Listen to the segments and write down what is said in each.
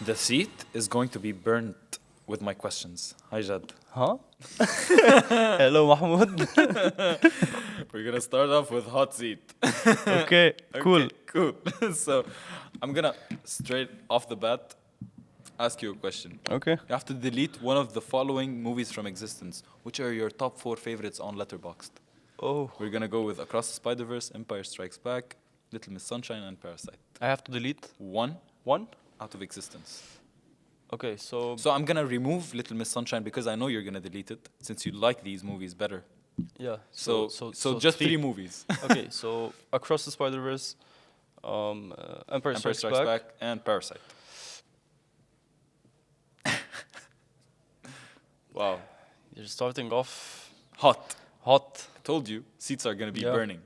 The seat is going to be burnt with my questions. Hi, Jad. Huh? Hello, Mahmoud. We're gonna start off with hot seat. Okay, cool. Okay, cool. So, I'm gonna straight off the bat ask you a question. Okay. You have to delete one of the following movies from existence. Which are your top 4 favorites on Letterboxd? Oh, We're gonna go with Across the Spider-Verse, Empire Strikes Back, Little Miss Sunshine, and Parasite. I have to delete One one? out of existence. Okay, so So I'm gonna remove Little Miss Sunshine because I know you're gonna delete it since you like these movies better. yeah. So just three movies. Okay, so Across the Spider-Verse, Empire Empire Strikes Strikes Back. Back and Parasite. Wow, You're starting off hot. hot. I told you, seats are gonna be Yeah. burning.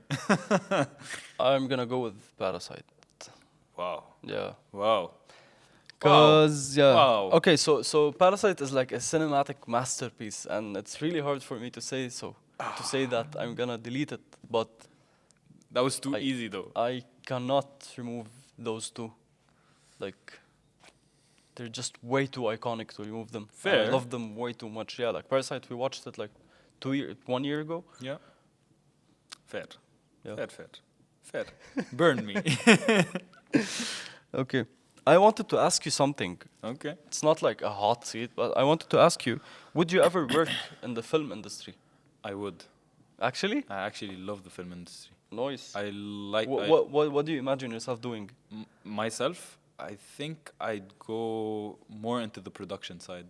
I'm gonna go with Parasite. Wow, Yeah. wow. Cause yeah. Wow. Okay, so Parasite is like a cinematic masterpiece, and it's really hard for me to say to say that I'm gonna delete it, but That was too I- easy though. I cannot remove those two. Like, they're just way too iconic to remove them. And I Fair. love them way too much. Yeah, like Parasite, we watched it like 1 year ago. Yeah. Fair. Yeah. Fair. Burn me. Okay. I wanted to ask you something. Okay. It's not like a hot seat, but I wanted to ask you, would you ever work in the film industry? I would. Actually? I actually love the film industry. Nice. I like What do you imagine yourself doing? myself. I think I'd go more into the production side.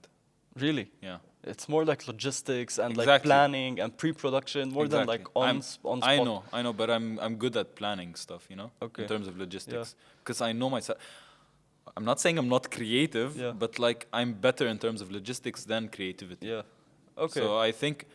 Really? Yeah. It's more like logistics and like Exactly. planning and pre-production more than Exactly. like on I'm- spot. I know, but I'm good at planning stuff, you know, Okay. in terms of logistics, because I know myself. I'm not saying I'm not creative, Yeah. but like I'm better in terms of logistics than creativity. Yeah. Okay. So I think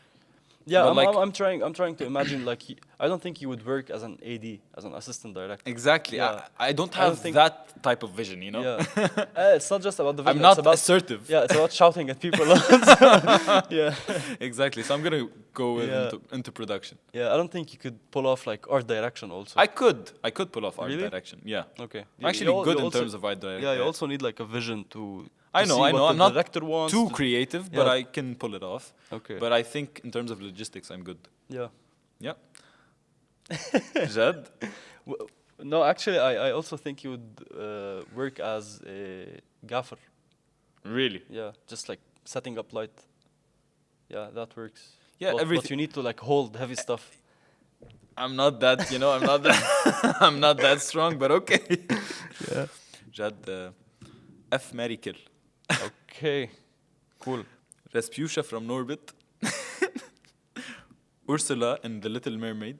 Yeah, But I'm, like- I'm trying to imagine like I don't think you would work as an AD, as an assistant director. exactly. Yeah. I don't I don't have think- that type of vision, you know. Yeah. It's not just about the vision. I'm not it's about, assertive. Yeah, it's about shouting at people. Yeah. Exactly. So I'm gonna go Yeah. into production. Yeah, I don't think you could pull off like art direction also. I could pull off art Really? direction. Yeah. Okay. I'm actually You good in also- terms of art direction. Yeah, you also need like a vision to. I to know. see what I'm the not director wants. too to- creative, but Yeah. I can pull it off. Okay. But I think in terms of logistics, I'm good. Yeah. Yeah. Jad? No, actually, I also think you would work as a gaffer. Really? Yeah, just like setting up light. Yeah, that works. Yeah, but everything. you need to like hold heavy stuff. I'm not that, I'm not that, I'm not that strong, but okay. Yeah. Jad, F. Mary Kill. Okay. Cool. Rasputia from Norbit. Ursula in The Little Mermaid.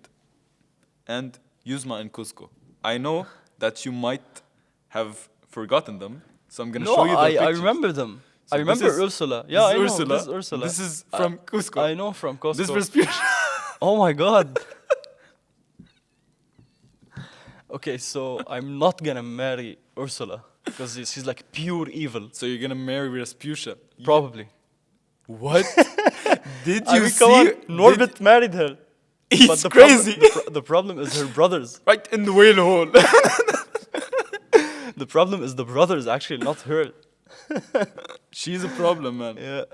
And Yuzma in Cusco. I know that you might have forgotten them, so I'm going to No, show you the I pictures. remember them. So I this remember is- Ursula. This Yeah, I is know. Ursula. This is Ursula. This is from Cusco. I know from Costco. This is Rasputia. Oh my god. Okay, so I'm not gonna marry Ursula because she's like pure evil. So you're going to marry Rasputia. Probably. What? Did I you mean, see? come on, did- Norbit married her. It's But the crazy. the problem is her brothers. Right in the whale hole. The problem is the brothers, actually, not her. She's a problem, man. Yeah.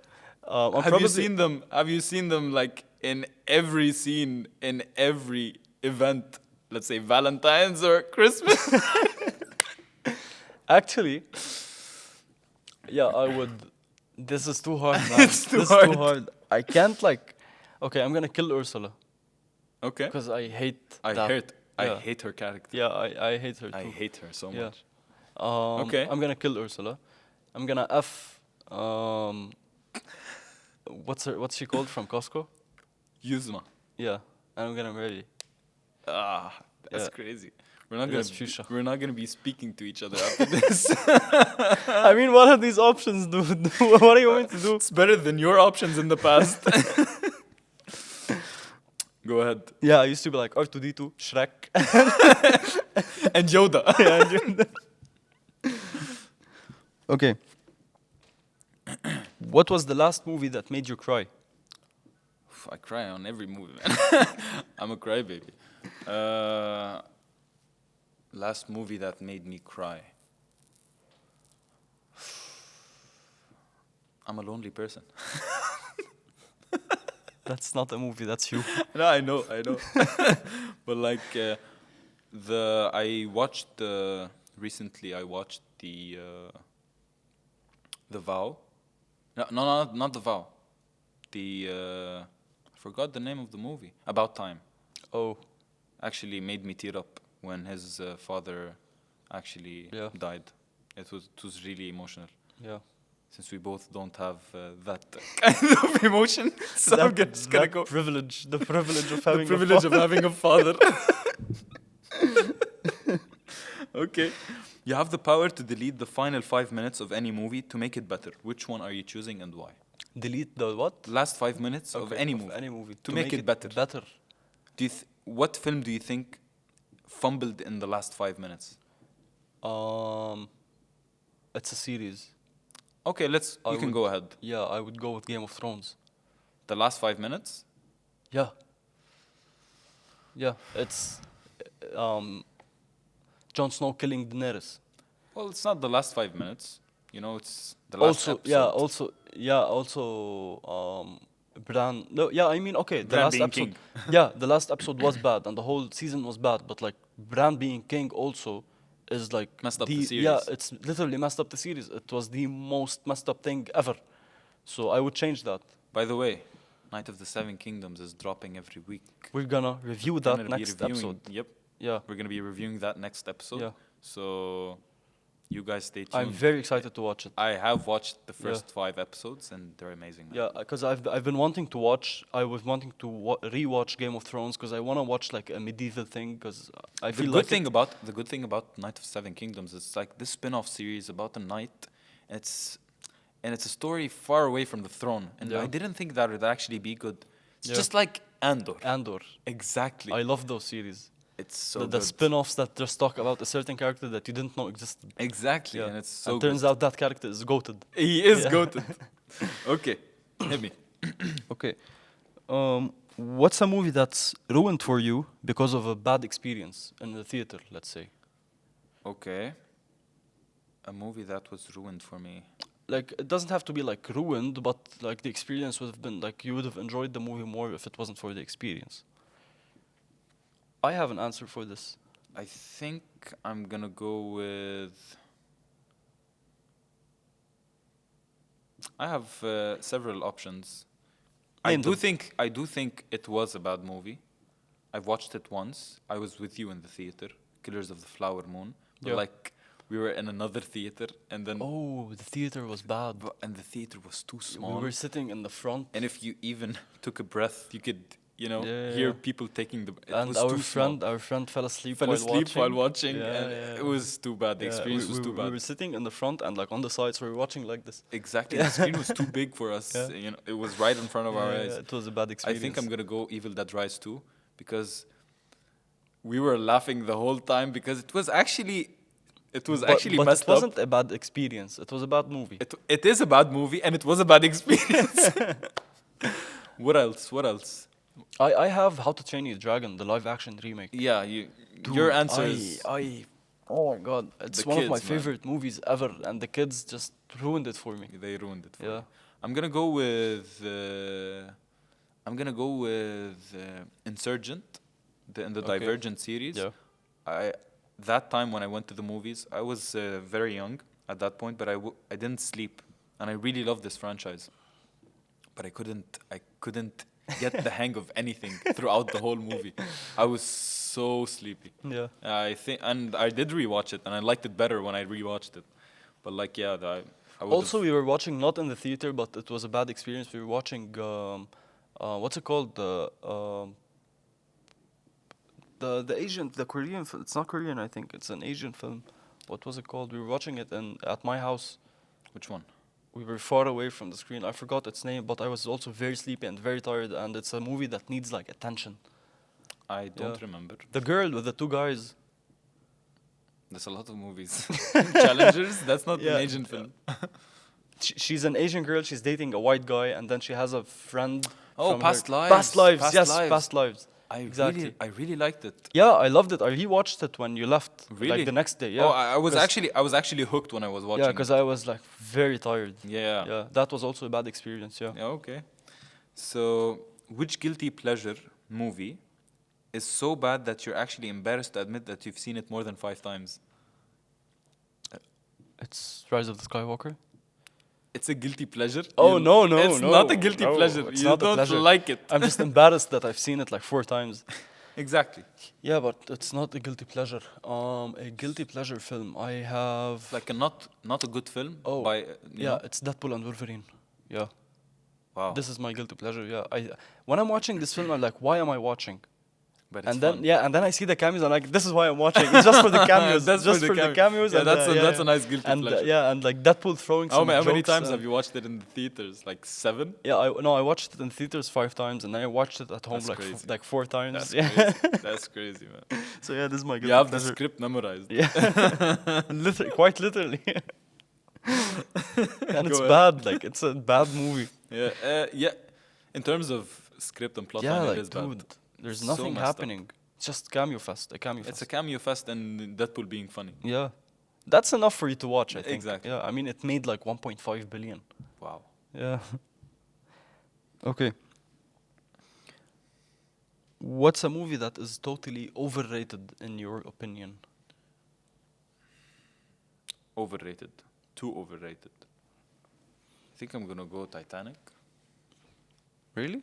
Have you seen them like in every scene, in every event? Let's say Valentine's or Christmas. Actually, yeah, I would. This is too hard, man. It's too this hard. is too hard. I can't like. Okay, I'm gonna kill Ursula Okay. because I hate. I that. hate. I Yeah. hate her character. Yeah, I hate her too. I hate her so Yeah. much. Okay. Okay. I'm gonna kill Ursula. I'm gonna F. What's she called from Costco? Yuzma. Yeah, and I'm gonna marry. Ah, that's Yeah. crazy. We're not Rasputia. gonna be speaking to each other after this. I mean, what are these options, dude? What are you going to do? It's better than your options in the past. Go ahead. Yeah, I used to be like R2D2, Shrek. And Yoda. Okay. What was the last movie that made you cry? I cry on every movie, man. I'm a crybaby. Last movie that made me cry. I'm a lonely person. That's not a movie. That's you. No, I know. But like I watched recently. I watched the Vow. No, not the Vow. I forgot the name of the movie. About Time. Oh, Actually made me tear up when his father actually Yeah. died. It was really emotional. yeah. Since we both don't have that kind of emotion, so I'm just gonna go. Privilege, the privilege of The having privilege of having a father. Okay. You have the power to delete the final 5 minutes of any movie to make it better. Which one are you choosing and why? delete the what? Last 5 minutes of Okay, any movie. Any movie To make it better. Better. What film do you think fumbled in the last 5 minutes? It's a series. Okay, you can go ahead. Yeah, I would go with Game of Thrones. The last 5 minutes? Yeah. Yeah, it's Jon Snow killing Daenerys. Well, it's not the last 5 minutes. It's the last episode. Bran. No, yeah, I mean, okay, the Bran last being episode. king. Yeah, the last episode was bad, and the whole season was bad. But like Bran being king also is like Messed up the Yeah, series. it's literally messed up the series. It was the most messed up thing ever. So I would change that. By the way, Night of the Seven Kingdoms is dropping every week. We're gonna review We're that gonna be next reviewing- episode. Yep, Yeah, we're gonna be reviewing that next episode. Yeah. So you guys stay tuned. I'm very excited to watch it. I have watched the Yeah. first 5 episodes and they're amazing. Man. Yeah, because I've been wanting to watch. I was wanting to rewatch Game of Thrones because I want to watch like a medieval thing because I The feel good like thing about the good thing about Night of Seven Kingdoms is like this spin-off series about the knight. It's a story far away from the throne, and Yeah. I didn't think that would actually be good. It's Yeah. just like Andor. Andor. Exactly. I love those series. It's so the good. spin-offs that just talk about a certain character that you didn't know existed. Exactly, Yeah. and it's so and good. turns out that character is goated. He is Yeah. goated. Okay, hit me. Okay. What's a movie that's ruined for you because of a bad experience in the theater, let's say? Okay. A movie that was ruined for me. Like, it doesn't have to be like ruined, but like the experience would have been like you would have enjoyed the movie more if it wasn't for the experience. I have an answer for this. I think I'm gonna go with. I have several options. I Name do them. think it was a bad movie. I've watched it once. I was with you in the theater, Killers of the Flower Moon. But Yeah. like we were in another theater, and then Oh, the theater was bad. and the theater was too We small. were sitting in the front, And if you even took a breath, you could Yeah, hear yeah. people taking the. It and was our too small. friend fell asleep Fell while asleep watching. while watching, Yeah, and yeah. it was too bad. The Yeah, experience was too We bad. were sitting in the front and like on the sides, we were watching like this. Exactly, the screen was too big for us. Yeah. It was right in front of our eyes. It was a bad I experience. think I'm gonna go Evil Dead Rise 2 because we were laughing the whole time because it was actually but messed it wasn't a bad experience. It was a bad movie. up. It is a bad movie and it was a bad experience. What else? I have How to Train Your Dragon, the live action remake. Yeah, Dude, your answer is oh my god, it's The one of my kids, man. favorite movies ever, and the kids just ruined it for me. they ruined it. For Yeah. you. I'm gonna go with Insurgent, in the Okay. Divergent series. Yeah. That time when I went to the movies, I was very young at that point, but I didn't sleep, and I really loved this franchise. But I couldn't get the hang of anything throughout the whole movie. I was so sleepy. Yeah. I think, and I did rewatch it, and I liked it better when I rewatched it. But like, yeah, I would Also, we were watching not in the theater, but it was a bad experience. We were watching what's it called? The Asian, the Korean. It's not Korean, I think. It's an Asian film. What was it called? We were watching it at my house. which one? We were far away from the screen. I forgot its name, but I was also very sleepy and very tired. And it's a movie that needs like attention. I don't Yeah. remember. The girl with the two guys. There's a lot of movies. Challengers. That's not Yeah. an Asian film. She's an Asian girl. She's dating a white guy, and then she has a friend. Oh, from Past her. Lives. Past lives. Past Yes, Lives. past lives. Exactly. I really liked it. Yeah, I loved it. I rewatched it when you left. Really? Like the next day. Yeah. Oh, I was 'Cause- actually hooked when I was watching. Yeah, because I was like very tired. Yeah. Yeah, that was also a bad experience. Yeah. Yeah, okay. So, which guilty pleasure movie is so bad that you're actually embarrassed to admit that you've seen it more than 5 times? It's Rise of the Skywalker. It's a guilty pleasure. Oh no, It's not a guilty pleasure. It's You not a don't pleasure. like it. I'm just embarrassed that I've seen it like 4 times. Exactly. Yeah, but it's not a guilty pleasure. A guilty pleasure film. I have. Like a not a good film. Oh, by yeah, know? it's Deadpool and Wolverine. Yeah, Wow. this is my guilty pleasure. Yeah, when I'm watching this film, I'm like, why am I watching? But it's And then fun. and then I see the cameos. I'm like, this is why I'm watching. It's just for the cameos. That's just for the cameos. Yeah, and, that's a nice guilty and pleasure. yeah, and like Deadpool throwing some How many jokes, times have you watched it in the theaters? Like 7? Yeah, I watched it in theaters 5 times, and then I watched it at home That's like crazy. like 4 times. That's Yeah. crazy. That's crazy, man. So yeah, this is my guilty You have the pleasure. script memorized. Yeah, quite literally. And it's Go ahead. bad. Like it's a bad movie. Yeah, yeah. In terms of script and plot Yeah, line, like it is bad. dude, there's So nothing messed up. happening. It's just cameo fest. A cameo It's fest. a cameo fest and Deadpool being funny. Yeah, that's enough for you to watch. I think. Exactly. Yeah, I mean it made like 1.5 billion. Wow. Yeah. Okay. What's a movie that is totally overrated in your opinion? Overrated. Too overrated. I think I'm gonna go Titanic. Really?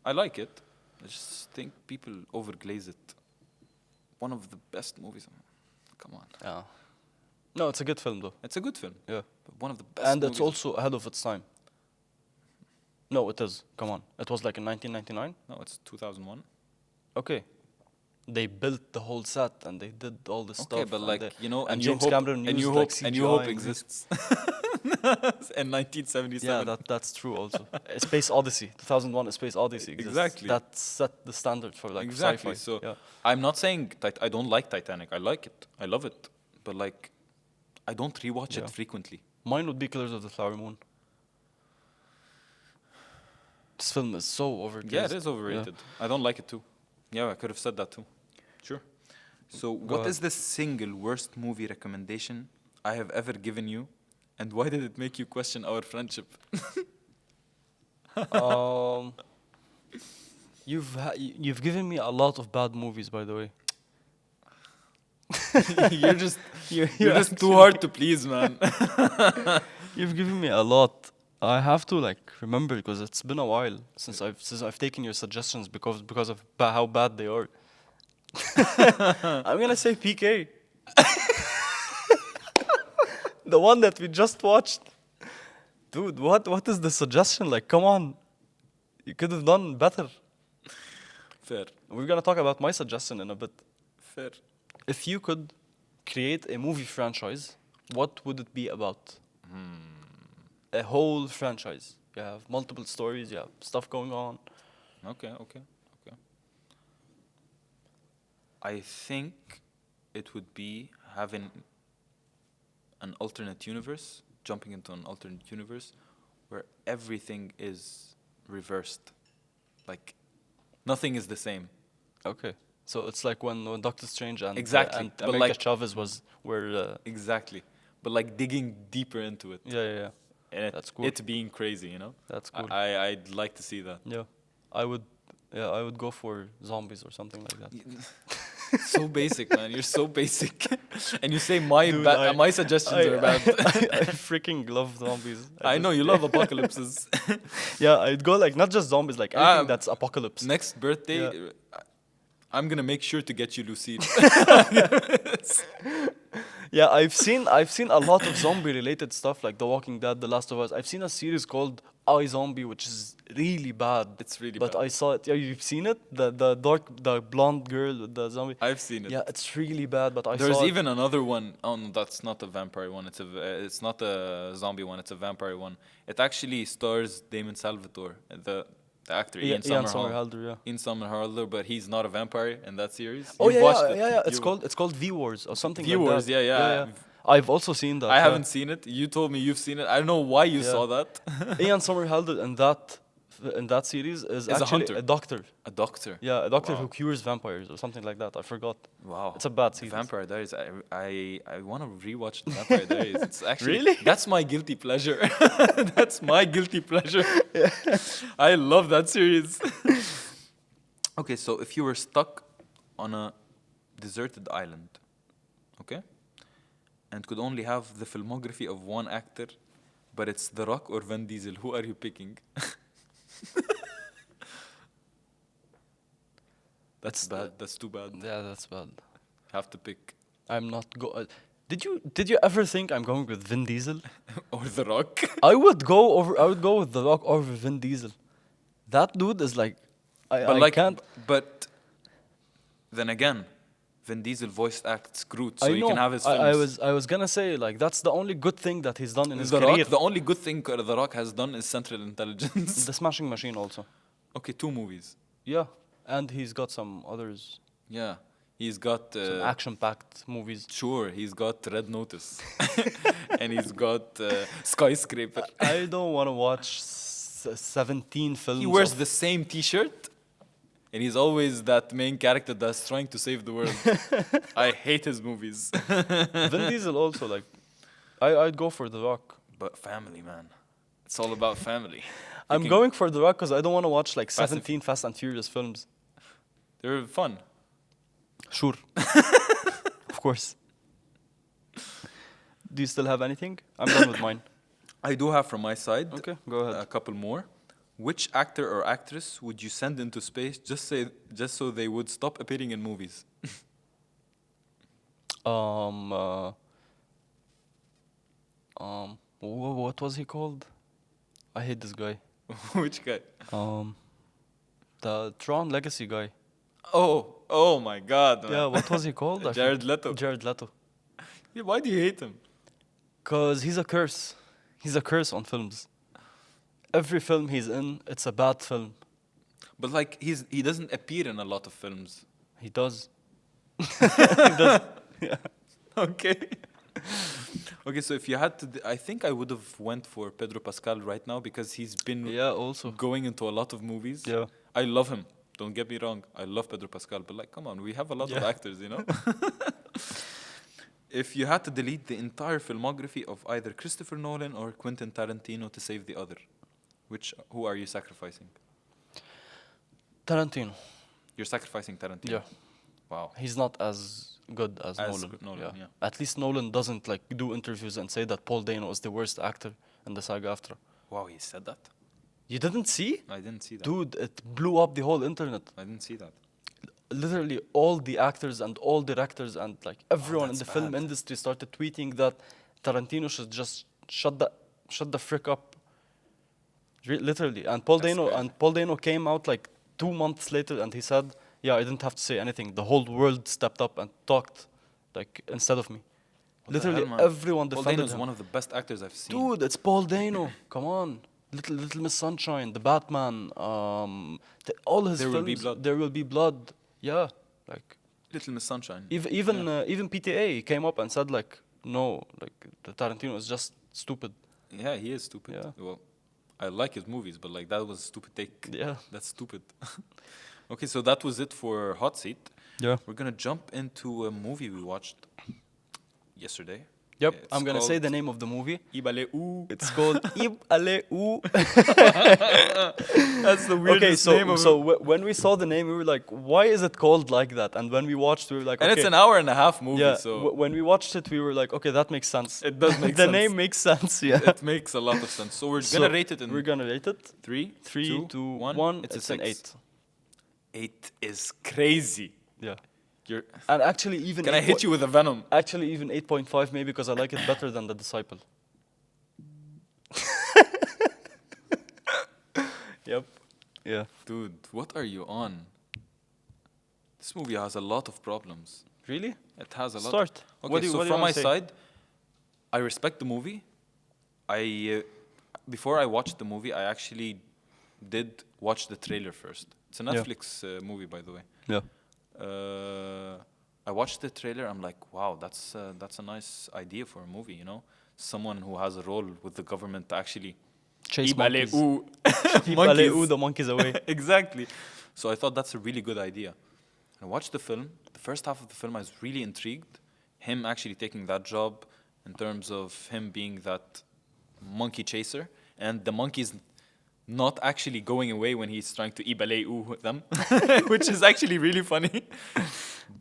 I like it. I just think people overglaze it. One of the best movies. Come on. Yeah. No, it's a good film though. It's a good film. Yeah. But one of the best And it's movies. also ahead of its time. No, it is. Come on. It was like in 1999. No, it's 2001. Okay. They built the whole set and they did all this stuff. Okay, but and like, they- you know, and and James New Hope, Cameron and used, New like, Hope, and New Hope CGI. exists. In 1977. Yeah, that's true also. A Space Odyssey, 2001 A Space Odyssey exists. Exactly. That set the standard for like Exactly. sci-fi. So yeah. I'm not saying I don't like Titanic. I like it. I love it. But like, I don't rewatch Yeah. it frequently. Mine would be Killers of the Flower Moon. This film is so overrated. Yeah, it is overrated. I don't like it too. Yeah, I could have said that too. Sure. So, what ahead. is the single worst movie recommendation I have ever given you, and why did it make you question our friendship? You've given me a lot of bad movies, by the way. you're just You're you're just too hard to please, man. You've given me a lot. I have to like remember because it's been a while since I've taken your suggestions because of how bad they are. I'm gonna say PK. The one that we just watched. Dude, what is the suggestion? Like, come on. You could have done better. Fair, We're gonna talk about my suggestion in a bit. fair. If you could create a movie franchise, what would it be about? A whole franchise. You have multiple stories, you have stuff going on. Okay. I think it would be having an alternate universe, jumping into an alternate universe where everything is reversed. Like, nothing is the same. Okay. So it's like when Doctor Strange and Exactly, and but America like- Chavez were Exactly. But like digging deeper into it. yeah. And That's cool. it being crazy, you know? That's cool. I'd like to see that. Yeah. I would go for zombies or something like that. So basic, man. You're so basic. And you say my Dude, my suggestions are bad. I freaking love zombies. I know you love apocalypses. Yeah, I'd go like not just zombies, like anything Um, that's apocalypse. Next birthday, Yeah. I'm gonna make sure to get you Lucille. Yeah, I've seen a lot of zombie related stuff like The Walking Dead, The Last of Us. I've seen a series called iZombie, which is really bad. It's really But bad. I saw it. Yeah, you've seen it? The blonde girl with the zombie. I've seen it. Yeah, it's really bad. But I There's saw it. even another one. Oh no, that's not a vampire one. It's not a zombie one. It's a vampire one. It actually stars Damon Salvatore, the actor Ian Ian Somerhalder. Somerhalder. Yeah. Ian Somerhalder, but he's not a vampire in that series. Oh You've yeah, watched it. yeah. It's You- called V Wars or something V like Wars, that. yeah. I've also seen that. I yeah. haven't seen it. You told me you've seen it. I don't know why you Yeah. saw that. Ian Somerhalder in that in that series is Is a actually hunter. a doctor. A doctor. Yeah, a doctor Wow. who cures vampires or something like that. I forgot. Wow. It's a bad The series. Vampire Diaries. I want to rewatch The Vampire Diaries. It's actually Really? that's my guilty pleasure. That's my guilty pleasure. I love that series. Okay, so if you were stuck on a deserted island, okay, and could only have the filmography of one actor, but it's The Rock or Vin Diesel, who are you picking? That's bad. That's too bad. Yeah, that's bad. Have to pick I'm not go. Did you ever think I'm going with Vin Diesel? or The Rock. I would go with The Rock over Vin Diesel. That dude is like, I can't. But then again, Vin Diesel voiced acts Groot, so I you know. can have his films. I was gonna say like that's the only good thing that he's done in his The career. Rock, the only good thing The Rock has done is Central Intelligence. The Smashing Machine also. Okay, 2 movies. Yeah, and he's got some others, Yeah, he's got some action-packed movies. sure. He's got Red Notice, and he's got Skyscraper. I don't want to watch 17 films. He wears of- the same T-shirt, and he's always that main character that's trying to save the world. I hate his movies. Vin Diesel also like, I'd go for The Rock. But family, man, it's all about family. I'm can- going for The Rock because I don't want to watch like Fast and 17 Fast and Furious films. They're fun. Sure. Of course. Do you still have anything? I'm done with mine. I do have from my side Okay, go ahead. a couple more. Which actor or actress would you send into space just so they would stop appearing in movies? What was he called? I hate this guy. Which guy? The Tron Legacy guy. Oh my God, man. Yeah, what was he called? I Jared Leto. Jared Leto. Yeah, why do you hate him? Cause he's a curse. He's a curse on films. Every film he's in, it's a bad film. But like he doesn't appear in a lot of films. He does. He does. Yeah. Okay. Okay, so if you had to, I think I would have went for Pedro Pascal right now because he's been Yeah, also. going into a lot of movies. Yeah. I love him. Don't get me wrong. I love Pedro Pascal, but like, come on, we have a lot of Yeah. actors, you know. If you had to delete the entire filmography of either Christopher Nolan or Quentin Tarantino to save the other, who are you sacrificing? Tarantino. You're sacrificing Tarantino. Yeah. Wow. He's not as good as Nolan. Nolan, yeah. At least Nolan doesn't like do interviews and say that Paul Dano is the worst actor in the saga after. Wow, he said that. You didn't see? I didn't see that. Dude, it blew up the whole internet. I didn't see that. Literally all the actors and all directors and like everyone in that's the film bad. industry started tweeting that Tarantino should just shut the frick up. Literally. And Paul Dano came out like 2 months later and he said, "Yeah, I didn't have to say anything. The whole world stepped up and talked like instead of me." What the Literally hell, man? everyone Paul defended Dano is him. one of the best actors I've seen. Dude, it's Paul Dano. Come on. Little Miss Sunshine, The Batman, all his There films. Will Be Blood. There Will Be Blood. Yeah, like Little Miss Sunshine. even PTA came up and said like, no, like the Tarantino is just stupid. Yeah, he is stupid. Yeah. Well, I like his movies, but like that was a stupid take. Yeah. That's stupid. Okay, so that was it for Hot Seat. Yeah. We're gonna jump into a movie we watched yesterday. Yep. It's I'm gonna say called the name of the movie. Ibaleu. It's called Aloo. That's the weirdest Okay, name of when we saw the name, we were like, why is it called like that? And when we watched, we were like, and okay. it's an hour and a half movie, Yeah. so When we watched it, we were like, okay, that makes sense. it does make the sense. name makes sense. Yeah. It makes a lot of sense. So we're gonna rate it in We're gonna rate it. 3, 3, 2, 1. 1. It's a an 6. 8. 8 is crazy. Yeah. You're, And actually, even can I hit you with a venom? Actually, even 8.5 maybe because I like it better than The Disciple. Yep. Yeah. Dude, what are you on? This movie has a lot of problems. Really? It has a lot. Start. Okay, What do you- so what do you from wanna my say? side, I respect the movie. Before I watched the movie, I actually did watch the trailer first. It's a Yeah. Netflix movie, by the way. Yeah. I watched the trailer. I'm like, wow, that's a nice idea for a movie. You know, someone who has a role with the government to actually chase monkeys. Ibaleu Keep monkeys. Aloo, the monkeys away. Exactly. So I thought that's a really good idea. I watched the film. The first half of the film, I was really intrigued. Him actually taking that job in terms of him being that monkey chaser, and the monkeys not actually going away when he's trying to ibaleu them, which is actually really funny.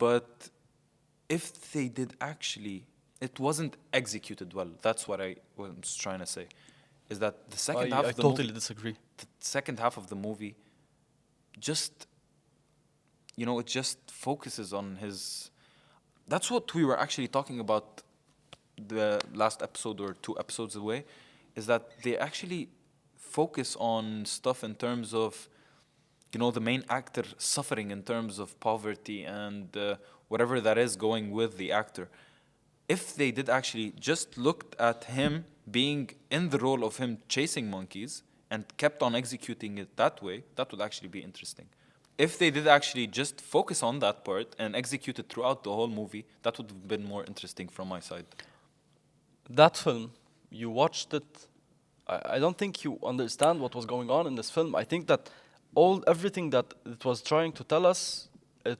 But if they did actually, it wasn't executed well. That's what I was trying to say. Is that the second half I of the totally movie, disagree. the second half of the movie, just it just focuses on his. That's what we were actually talking about the last episode or 2 episodes away, is that they actually focus on stuff in terms of the main actor suffering in terms of poverty and whatever that is going with the actor. If they did actually just looked at him being in the role of him chasing monkeys and kept on executing it that way, that would actually be interesting. If they did actually just focus on that part and execute it throughout the whole movie, that would have been more interesting from my side. That film, you watched it. I don't think you understand what was going on in this film. I think that everything that it was trying to tell us, it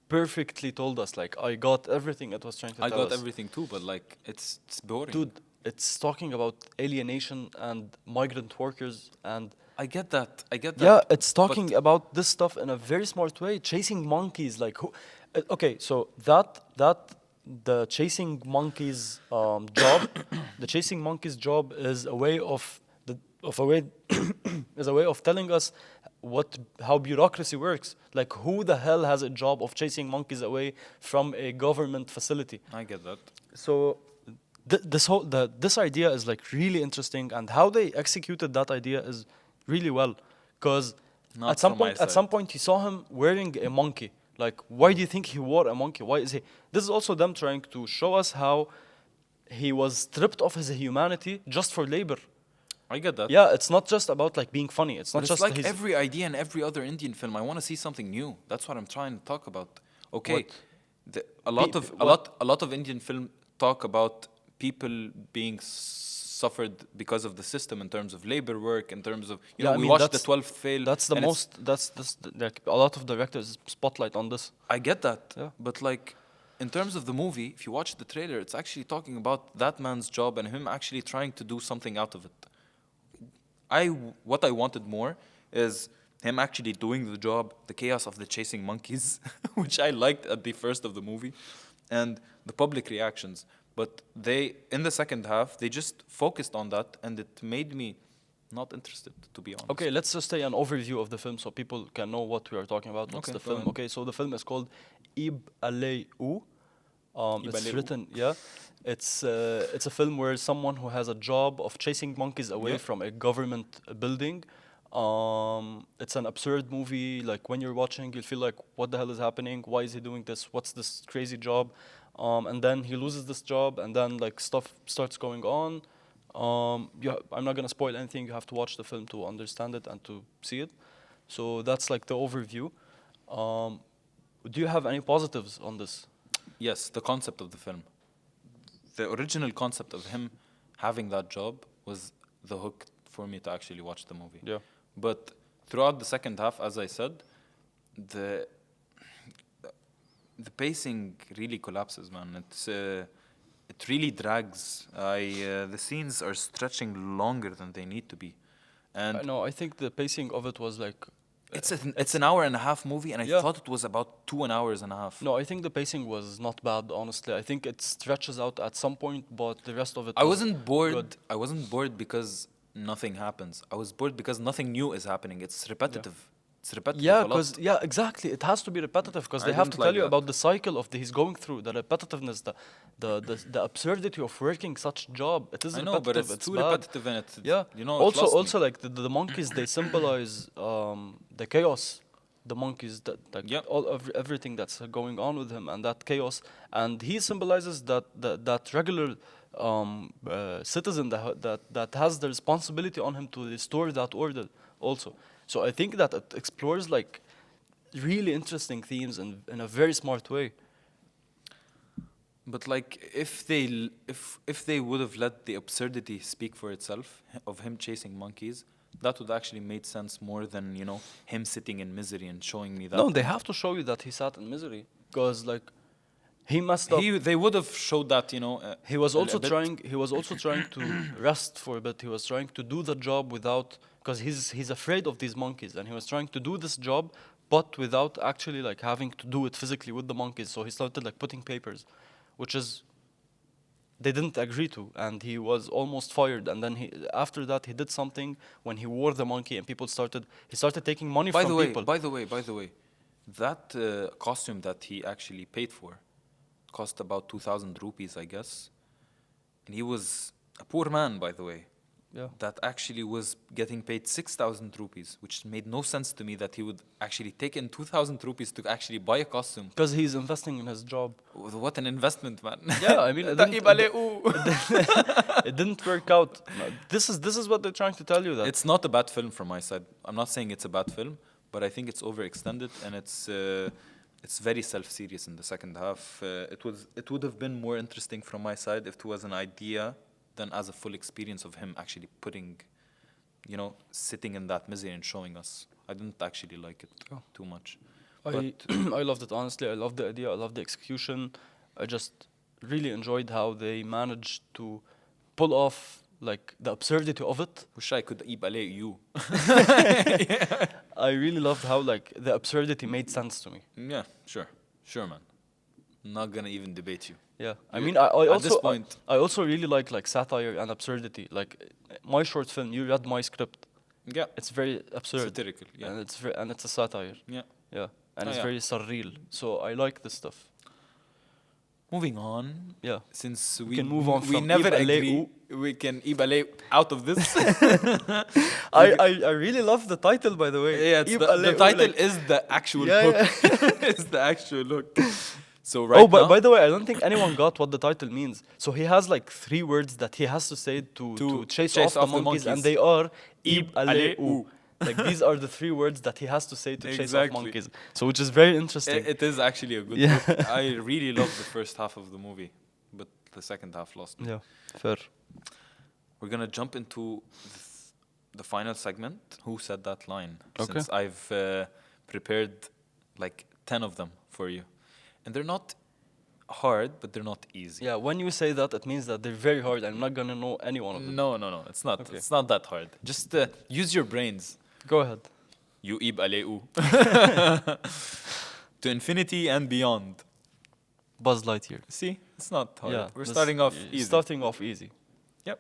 perfectly told us. Like, I got everything it was trying to I tell us. got everything too, but like it's boring. Dude, it's talking about alienation and migrant workers and I get that. yeah, it's talking about this stuff in a very smart way. Chasing monkeys, like who? Okay, so that the chasing monkeys job, the chasing monkeys job is a way of is a way of telling us how bureaucracy works. Like, who the hell has a job of chasing monkeys away from a government facility? I get that. So this idea is like really interesting, and how they executed that idea is really well, because Not at some from my point you saw him wearing a monkey. Like, why do you think he wore a monkey? Why is he? This is also them trying to show us how he was stripped of his humanity just for labor. I get that. Yeah, it's not just about like being funny. It's not But just it's like his, every idea in every other Indian film. I want to see something new. That's what I'm trying to talk about. Okay, What? a lot of Indian film talk about people being suffered because of the system in terms of labor work, in terms of Yeah, I we mean, watched the that's- 12th fail. that's the and it's- most. That's like a lot of directors spotlight on this. I get that. Yeah. But like in terms of the movie, if you watch the trailer, it's actually talking about that man's job and him actually trying to do something out of it. What I wanted more is him actually doing the job, the chaos of the chasing monkeys, which I liked at the first of the movie, and the public reactions. But in the second half, they just focused on that, and it made me not interested, to be honest. Okay, let's just say an overview of the film so people can know what we are talking about. What's Okay, the go film? ahead. Okay, so the film is called Aloo. It's Ibaleu. written, yeah. It's a film where someone who has a job of chasing monkeys away Yeah. from a government building. It's an absurd movie. Like, when you're watching, you'll feel like, what the hell is happening? Why is he doing this? What's this crazy job? And then he loses this job, and then like stuff starts going on. I'm not gonna spoil anything. You have to watch the film to understand it and to see it. So that's like the overview. Do you have any positives on this? Yes, the concept of the film. The original concept of him having that job was the hook for me to actually watch the movie. Yeah. But throughout the second half, as I said, the pacing really collapses, man. It really drags. The scenes are stretching longer than they need to be, and No, I think the pacing of it was like. it's an hour and a half movie, and I Yeah. thought it was about 2 hours and a half. No, I think the pacing was not bad, honestly. I think it stretches out at some point, but the rest of it. I was wasn't bored. good. I wasn't bored because nothing happens. I was bored because nothing new is happening. It's repetitive. It's repetitive. Yeah, a lot. because exactly, it has to be repetitive because I they have to didn't tell like you that. about the cycle of he's going through, the repetitiveness, the absurdity of working such job. It is I know, but repetitive. it's too bad. repetitive, and it. Yeah. You know. Also, it lost me. also like the monkeys, they symbolize the chaos. The monkeys that like Yep. everything that's going on with him and that chaos, and he symbolizes that regular citizen that has the responsibility on him to restore that order also. So I think that it explores like really interesting themes in a very smart way. But like, if they would have let the absurdity speak for itself of him chasing monkeys, that would actually made sense more than him sitting in misery and showing me that. No, they have to show you that he sat in misery because like he messed up. They would have showed that He was a also bit. trying. He was also trying to rest for a bit. He was trying to do the job without, because he's afraid of these monkeys, and he was trying to do this job, but without actually like having to do it physically with the monkeys. So he started like putting papers, which is they didn't agree to, and he was almost fired. And then after that he did something when he wore the monkey, and he started taking money By from the way, people. by the way, that costume that he actually paid for cost about 2,000 rupees, I guess. And he was a poor man, by the way. Yeah. That actually was getting paid 6,000 rupees, which made no sense to me that he would actually take in 2,000 rupees to actually buy a costume. Because he's investing in his job. What an investment, man. Yeah, I mean, it didn't work out. No, this is what they're trying to tell you, that It's not a bad film from my side. I'm not saying it's a bad film, but I think it's overextended, and it's very self-serious in the second half. It would have been more interesting from my side if it was an idea than as a full experience of him actually putting, sitting in that misery and showing us. I didn't actually like it too much. I loved it, honestly. I loved the idea. I loved the execution. I just really enjoyed how they managed to pull off like the absurdity of it. Wish I could ibale you. I really loved how like the absurdity made sense to me. Yeah, sure, man. Not gonna even debate you. Yeah, I You- mean, I at also this point- I also really like satire and absurdity. Like my short film, you read my script. Yeah, It's very absurd, satirical. Yeah, and it's a satire. yeah. Yeah, and Oh, it's yeah. very surreal. So I like this stuff. Moving on. Yeah. Since We we can move on we from never ibale agree, we can ibale out of this. I really love the title, by the way. Yeah, the Ibale, title like- is the actual Yeah, hook. yeah. It's the actual hook. So right Oh, now, by the way, I don't think anyone got what the title means. So he has like 3 words that he has to say to chase off the monkeys, and they are Ibale. Aloo. Like these are the 3 words that he has to say to chase off Exactly. monkeys. So which is very interesting. it is actually a good Yeah. hook. I really loved the first half of the movie, but the second half lost me. Yeah, fair. We're gonna jump into the final segment. Who said that line? Okay. Since I've prepared like 10 of them for you, and they're not hard, but they're not easy. Yeah, when you say that, it means that they're very hard. I'm not gonna know any one of them. No, it's not. Okay. It's not that hard. Just use your brains. Go ahead. You aleu. To infinity and beyond. Buzz Lightyear. See, it's not hard. Yeah, We're this- starting off y- easy. Starting off easy. Yep.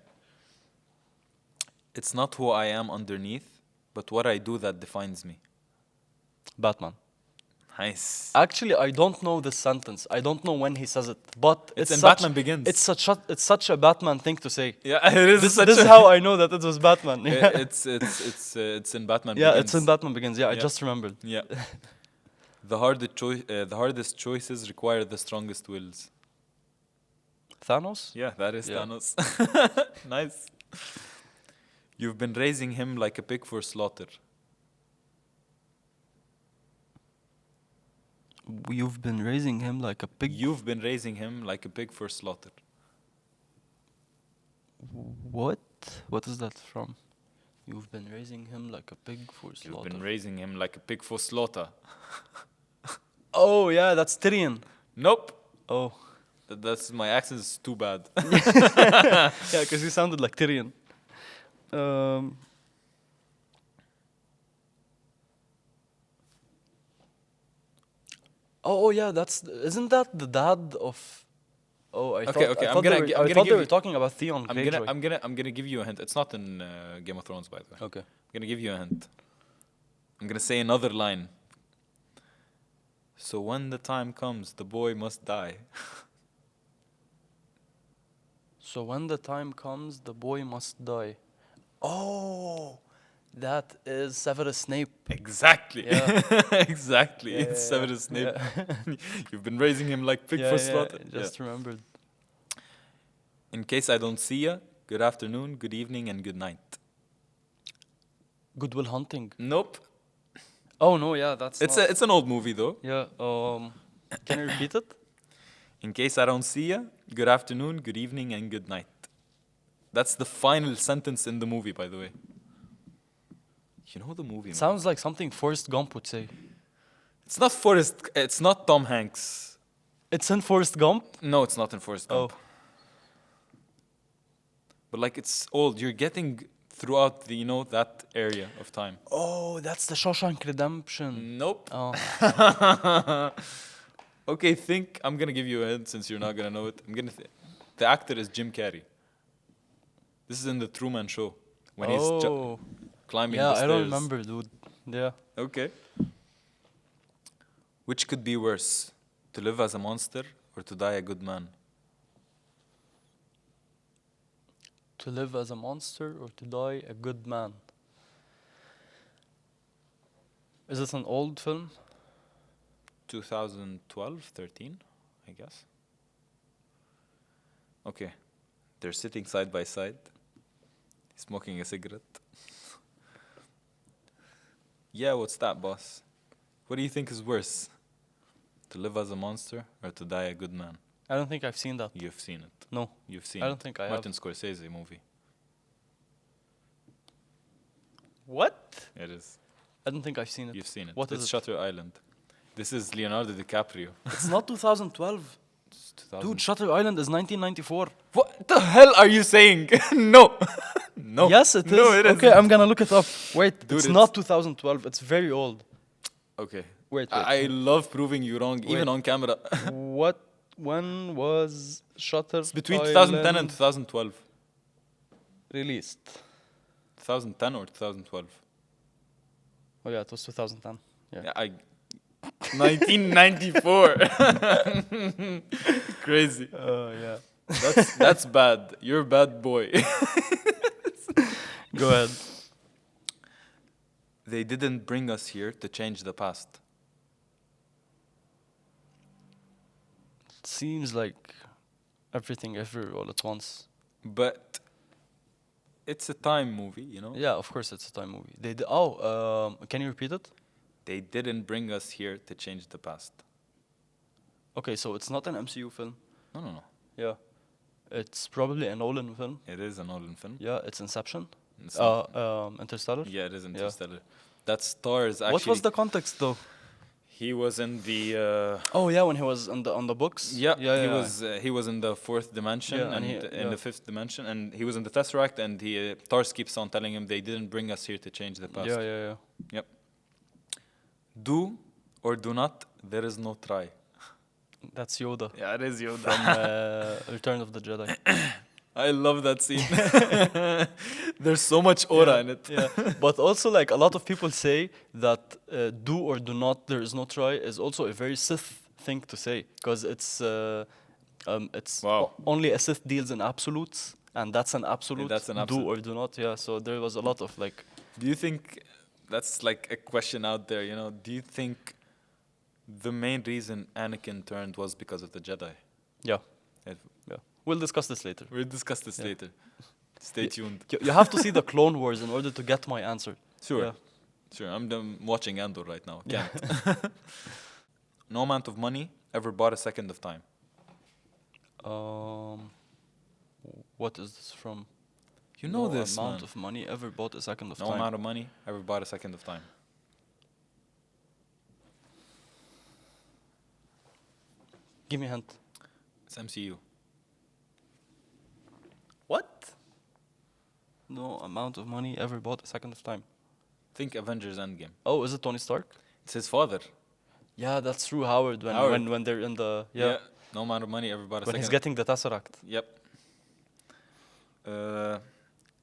It's not who I am underneath, but what I do that defines me. Batman. Nice. Actually, I don't know this sentence. I don't know when he says it, but It's in such- Batman Begins. It's such a Batman thing to say. Yeah, it is. This is how I know that it was Batman. Yeah, It's in Batman yeah, Begins. it's in Batman Begins. Yeah, I Yeah. just remembered. Yeah. The hardest choices require the strongest wills. Thanos. Yeah, that is Yeah. Thanos. Nice. You've been raising him like a pig for slaughter. You've been raising him like a pig. You've been raising him like a pig for slaughter. What? What is that from? You've been raising him like a pig for You've slaughter. been raising him like a pig for slaughter. Oh yeah, that's Tyrion. Nope. Oh. That's my accent is too bad. Yeah, because he sounded like Tyrion. Oh yeah, isn't that the dad of? Oh, I Okay, thought, okay, I I'm thought gonna they were, gi- I'm I gonna thought they give were you- talking about Theon I'm Greyjoy. gonna give you a hint. It's not in Game of Thrones, by the way. Okay. I'm gonna give you a hint. I'm gonna say another line. So when the time comes, the boy must die. So when the time comes, the boy must die. Oh, that is Severus Snape. Exactly. Yeah. Exactly. Yeah, It's yeah, Severus Snape. yeah. You've been raising him like pig for slaughter. I just remembered. In case I don't see ya, good afternoon, good evening, and good night. Good Will Hunting. Nope. Oh no, yeah, that's It's not. it's an old movie though. Yeah. Can you repeat it? In case I don't see ya, good afternoon, good evening, and good night. That's the final sentence in the movie, by the way. You know the movie, man. Sounds like something Forrest Gump would say. It's not Forrest. It's not Tom Hanks. It's in Forrest Gump? No, it's not in Forrest Gump. Oh. But like it's old. You're getting throughout the that area of time. Oh, that's the Shawshank Redemption. Nope. Oh. Okay, think. I'm gonna give you a hint since you're not gonna know it. The actor is Jim Carrey. This is in the Truman Show when he's climbing the Yeah, stairs. I don't remember, dude. Yeah. Okay. Which could be worse, to live as a monster or to die a good man? To live as a monster or to die a good man? Is this an old film? 2012, 13, I guess. Okay. They're sitting side by side, smoking a cigarette. Yeah, what's that, boss? What do you think is worse? To live as a monster or to die a good man? I don't think I've seen that. You've seen it. No. You've seen I it. don't think I Martin Scorsese movie. What? It is. I don't think I've seen it. You've seen it. What is it's it? Shutter Island. This is Leonardo DiCaprio. It's not 2012. It's 2000. Dude, Shutter Island is 1994. What the hell are you saying? No. No. Yes, it is. No, it Okay, isn't. I'm gonna look it up. Wait, Dude, it's it's- not 2012. It's very old. Okay. Wait. I love proving you wrong, even Wait. on camera. What? When was Shutter It's between Island 2010 and 2012. released? 2010 or 2012? Oh yeah, it was 2010. Yeah. Yeah, 1994. Crazy. Oh yeah. That's bad. You're a bad boy. Go ahead. They didn't bring us here to change the past. It seems like everything everywhere all at once. But it's a time movie, Yeah, of course it's a time movie. Can you repeat it? They didn't bring us here to change the past. Okay, so it's not an MCU film. No. Yeah. It's probably a Nolan film. It is a Nolan film. Yeah, it's Inception. It's not- Interstellar. yeah, it is Interstellar. That stars actually. What was the context though? He was in the. Oh yeah, when he was on the books. Yeah, yeah. he was in the fourth dimension Yeah, and and in the fifth dimension, and he was in the Tesseract, and Tars keeps on telling him they didn't bring us here to change the past. Yeah. Yep. Do or do not. There is no try. That's Yoda Yeah, it is Yoda. from Return of the Jedi. I love that scene. There's so much aura in it. Yeah, but also like a lot of people say that do or do not, there is no try is also a very Sith thing to say because it's Wow. only a Sith deals in absolutes and that's an absolute. that's an Do absolute. or do not. Yeah, so there was a lot of like. Do you think that's like a question out there? Do you think the main reason Anakin turned was because of the Jedi? Yeah, It- yeah. We'll discuss this later. We'll discuss this Yeah. later. Stay tuned. You have to see the Clone Wars in order to get my answer. Sure. Yeah. Sure. I'm watching Andor right now. Can't. No amount of money ever bought a second of time. What is this from? You know No this, amount man. of money ever bought a second of No time. amount of money ever bought a second of time. Give me a hint. It's MCU. What? No amount of money ever bought a second of time. Think Avengers Endgame. Oh, is it Tony Stark? It's his father. Yeah, that's true. Howard when Howard. when they're in the yeah, No amount of money ever bought a when second. he's getting the Tesseract. Yep.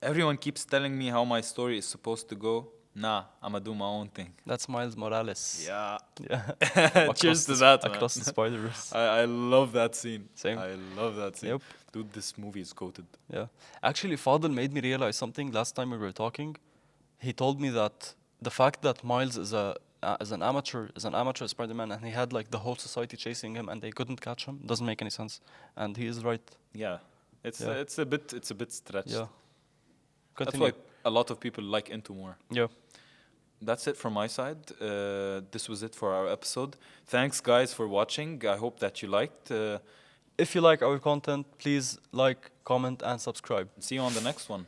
Everyone keeps telling me how my story is supposed to go. Nah, I'ma do my own thing. That's Miles Morales. Yeah. Yeah. Cheers to that, man. Across the Spider-Verse. I love that scene. Same. I love that scene. Yep. Dude, this movie is goated. Yeah. Actually, Fadel made me realize something last time we were talking. He told me that the fact that Miles is an amateur Spider-Man and he had like the whole society chasing him and they couldn't catch him doesn't make any sense. And he is right. Yeah. It's Yeah. it's a bit stretched. Yeah. That's Continue. why a lot of people like Into more. Yeah. That's it from my side. This was it for our episode. Thanks, guys, for watching. I hope that you liked. If you like our content, please like, comment, and subscribe. See you on the next one.